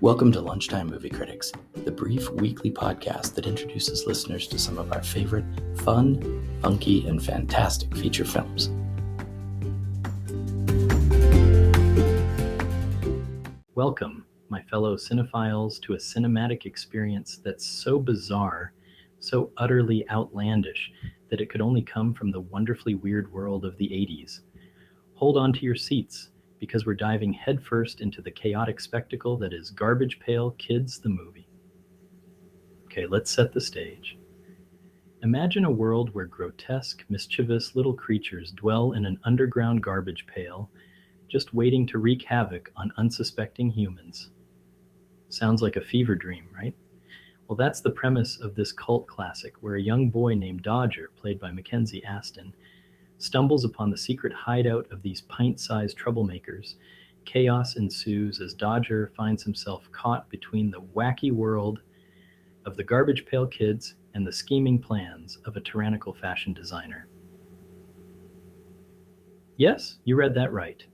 Welcome to Lunchtime Movie Critics, the brief weekly podcast that introduces listeners to some of our favorite fun, funky, and fantastic feature films. Welcome, my fellow cinephiles, to a cinematic experience that's so bizarre, so utterly outlandish, that it could only come from the wonderfully weird world of the 80s. Hold on to your seats, because we're diving headfirst into the chaotic spectacle that is Cabbage Patch Kids, the movie. Okay, let's set the stage. Imagine a world where grotesque, mischievous little creatures dwell in an underground garbage pail, just waiting to wreak havoc on unsuspecting humans. Sounds like a fever dream, right? Well, that's the premise of this cult classic, where a young boy named Dodger, played by Mackenzie Aston, stumbles upon the secret hideout of these pint-sized troublemakers. Chaos ensues as Dodger finds himself caught between the wacky world of the Cabbage Patch Kids and the scheming plans of a tyrannical fashion designer. Yes, you read that right.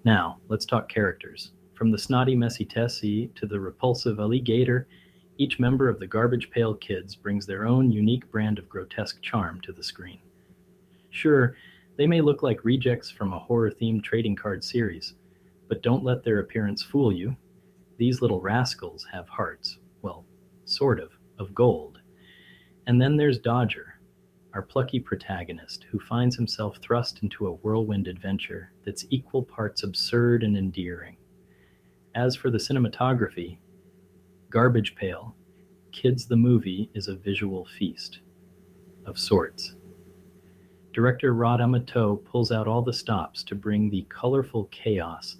Now, let's talk characters. From the snotty, messy Tessie to the repulsive alligator, each member of the Cabbage Patch Kids brings their own unique brand of grotesque charm to the screen. Sure, they may look like rejects from a horror-themed trading card series, but don't let their appearance fool you. These little rascals have hearts, well, sort of gold. And then there's Dodger, our plucky protagonist, who finds himself thrust into a whirlwind adventure that's equal parts absurd and endearing. As for the cinematography, Cabbage Patch Kids, the movie is a visual feast of sorts. Director Rod Amato pulls out all the stops to bring the colorful chaos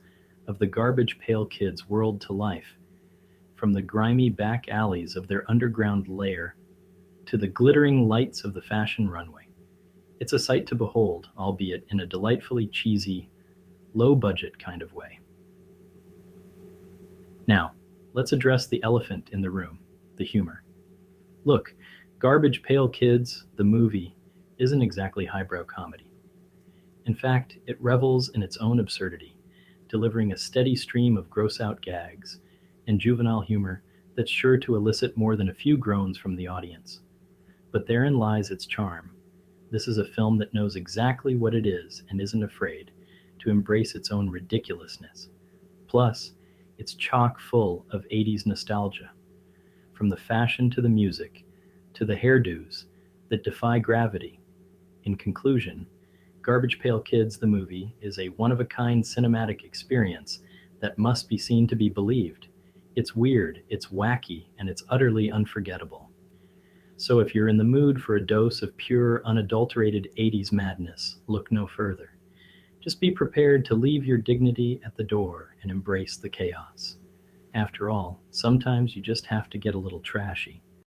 of the Cabbage Patch Kids world to life, from the grimy back alleys of their underground lair to the glittering lights of the fashion runway. It's a sight to behold, albeit in a delightfully cheesy, low-budget kind of way. Now, let's address the elephant in the room, the humor. Look, Cabbage Patch Kids, the movie, isn't exactly highbrow comedy. In fact, it revels in its own absurdity, delivering a steady stream of gross-out gags and juvenile humor that's sure to elicit more than a few groans from the audience. But therein lies its charm. This is a film that knows exactly what it is and isn't afraid to embrace its own ridiculousness. Plus, it's chock full of 80s nostalgia, from the fashion to the music, to the hairdos that defy gravity. In conclusion, Cabbage Patch Kids, the movie, is a one-of-a-kind cinematic experience that must be seen to be believed. It's weird, it's wacky, and it's utterly unforgettable. So if you're in the mood for a dose of pure, unadulterated 80s madness, look no further. Just be prepared to leave your dignity at the door and embrace the chaos. After all, sometimes you just have to get a little trashy.